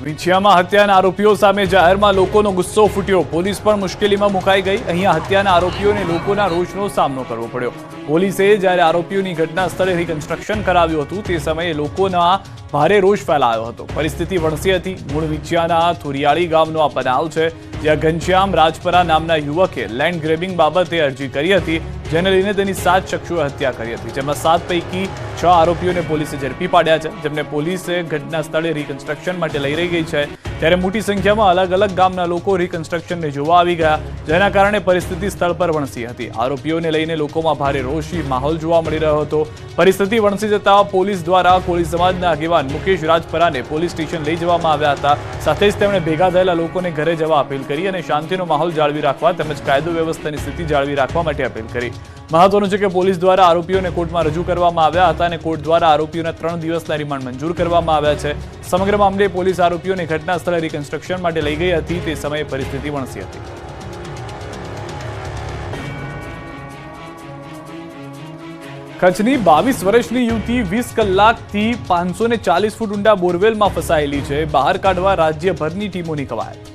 વિંછિયામાં હત્યાના આરોપીઓ સામે જાહેરમાં લોકોનો ગુસ્સો ફૂટ્યો. પોલીસ પણ મુશ્કેલીમાં મુકાઈ ગઈ. અહીંયા હત્યાના આરોપીઓને લોકોના રોષનો સામનો કરવો પડ્યો. પોલીસે જ્યારે આરોપીઓની ઘટના સ્થળે રિકન્સ્ટ્રક્શન કરાવ્યું હતું તે સમયે લોકોના ભારે રોષ ફેલાયો હતો. પરિસ્થિતિ વણસી હતી. મૂળ વિંછિયાના થુરિયાળી ગામનો આ બનાવ છે, જ્યાં ઘનશ્યામ રાજપરા નામના યુવકે લેન્ડ ગ્રેબિંગ બાબતે અરજી કરી હતી, જેને લઈને તેની 7 શખ્સોએ હત્યા કરી હતી, જેમાં 7 પૈકી 6 આરોપીઓને પોલીસે ઝડપી પાડ્યા છે, જેમને પોલીસે ઘટના સ્થળે રિકન્સ્ટ્રક્શન માટે લઈ રહી ગઈ છે. ત્યારે મોટી સંખ્યામાં અલગ અલગ ગામના લોકો રિકન્સ્ટ્રક્શનને જોવા આવી ગયા, જેના કારણે પરિસ્થિતિ સ્થળ પર વણસી હતી. આરોપીઓને લઈને લોકોમાં ભારે રોષી માહોલ જોવા મળી રહ્યો હતો. પરિસ્થિતિ વણસી જતા પોલીસ દ્વારા કોળી સમાજના આગેવાન મુકેશ રાજપરાને પોલીસ સ્ટેશન લઈ જવામાં આવ્યા હતા. સાથે જ તેમણે ભેગા થયેલા લોકોને ઘરે જવા અપીલ કરી અને શાંતિનો માહોલ જાળવી રાખવા તેમજ કાયદો વ્યવસ્થાની સ્થિતિ જાળવી રાખવા માટે અપીલ કરી. મહત્વનું છે કે પોલીસ દ્વારા આરોપીઓને કોર્ટમાં રજૂ કરવામાં આવ્યા હતા અને કોર્ટ દ્વારા આરોપીઓને 3 દિવસના રિમાન્ડ મંજૂર કરવામાં આવ્યા છે. સમગ્ર મામલે પોલીસ આરોપીઓને ઘટના સ્થળે રિકન્સ્ટ્રક્શન માટે લઈ ગઈ હતી. તે સમયે પરિસ્થિતિ વણસી હતી. કચ્છની 22 વર્ષની યુવતી 20 કલાકથી 540 ફૂટ ઊંડા બોરવેલમાં ફસાયેલી છે. બહાર કાઢવા રાજ્યભરની ટીમોની કવાયત.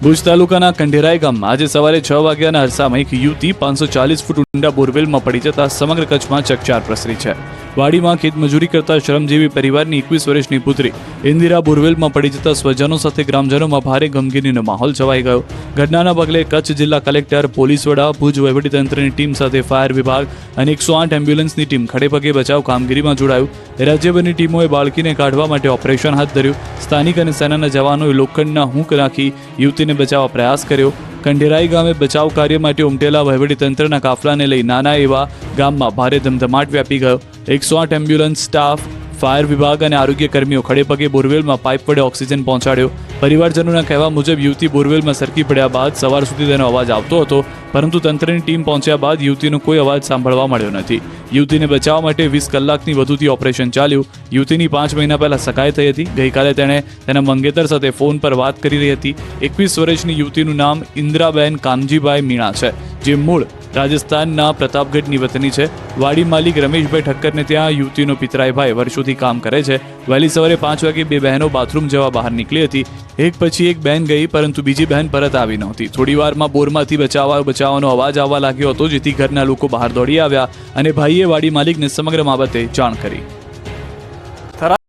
ભુજ તાલુકાના કંઢેરાઈ ગામમાં આજે સવારે 6 વાગ્યાના અરસામાં એક યુવતી 540 ફૂટ ઊંડા બોરવેલમાં પડી જતા સમગ્ર કચ્છમાં ચકચાર પ્રસરી છે. વાડીમાં ખેતમજૂરી કરતા શ્રમજીવી પરિવારની 21 વર્ષની પુત્રી ઇન્દિરા બોરવેલમાં પડી જતા સ્વજનો સાથે ગ્રામજનોમાં ભારે ગમગીનીનો માહોલ છવાઈ ગયો. ઘટનાના પગલે કચ્છ જિલ્લા કલેક્ટર, પોલીસ વડા, ભુજ વહીવટીતંત્રની ટીમ સાથે ફાયર વિભાગ અને 108 એમ્બ્યુલન્સની ટીમ ખડેપગે બચાવ કામગીરીમાં જોડાયું. રાજ્યભરની ટીમોએ બાળકીને કાઢવા માટે ઓપરેશન હાથ ધર્યું. સ્થાનિક અને સેનાના જવાનોએ લોખંડના હૂંક નાખી યુવતીને બચાવવા પ્રયાસ કર્યો. કંઢેરાઈ ગામે બચાવ કાર્ય માટે ઉમટેલા વહીવટીતંત્રના કાફલાને લઈ નાના એવા ગામમાં ભારે ધમધમાટ વ્યાપી ગયો. 108 એમ્બ્યુલન્સ સ્ટાફ, ફાયર વિભાગ અને આરોગ્ય કર્મીઓ ખડેપગે બોરવેલમાં પાઇપ વડે ઓક્સિજન પહોંચાડ્યો. પરિવારજનોના કહેવા મુજબ યુવતી બોરવેલમાં સરકી પડ્યા બાદ સવાર સુધી તેનો અવાજ આવતો હતો, પરંતુ તંત્રની ટીમ પહોંચ્યા બાદ યુવતીનો કોઈ અવાજ સાંભળવા મળ્યો નથી. યુવતીને બચાવવા માટે 20 કલાકની વધુથી ઓપરેશન ચાલ્યું. યુવતીની 5 મહિના પહેલા સગાઈ થઈ હતી. ગઈકાલે તેણે તેના મંગેતર સાથે ફોન પર વાત કરી રહી હતી. 21 વર્ષની યુવતીનું નામ ઇન્દ્રાબેન કાનજીભાઈ મીણા છે, જે મૂળ રાજસ્થાનના પ્રતાપગઢની વતની છે. વાડી માલિક રમેશભાઈ ઠક્કરને ત્યાં યુવતીનો પિતરાઈભાઈ વર્ષોથી કામ કરે છે. વહેલી સવારે 5 વાગે 2 બહેનો બાથરૂમ જવા બહાર નીકળી હતી. એક પછી એક બહેન ગઈ, પરંતુ બીજી બહેન પરત આવી નહોતી. થોડી વારમાં બોરમાંથી બચાવવાનો અવાજ આવવા લાગ્યો હતો, જેથી ઘરના લોકો બહાર દોડી આવ્યા અને ભાઈએ વાડી માલિકને સમગ્ર બાબતે જાણ કરી.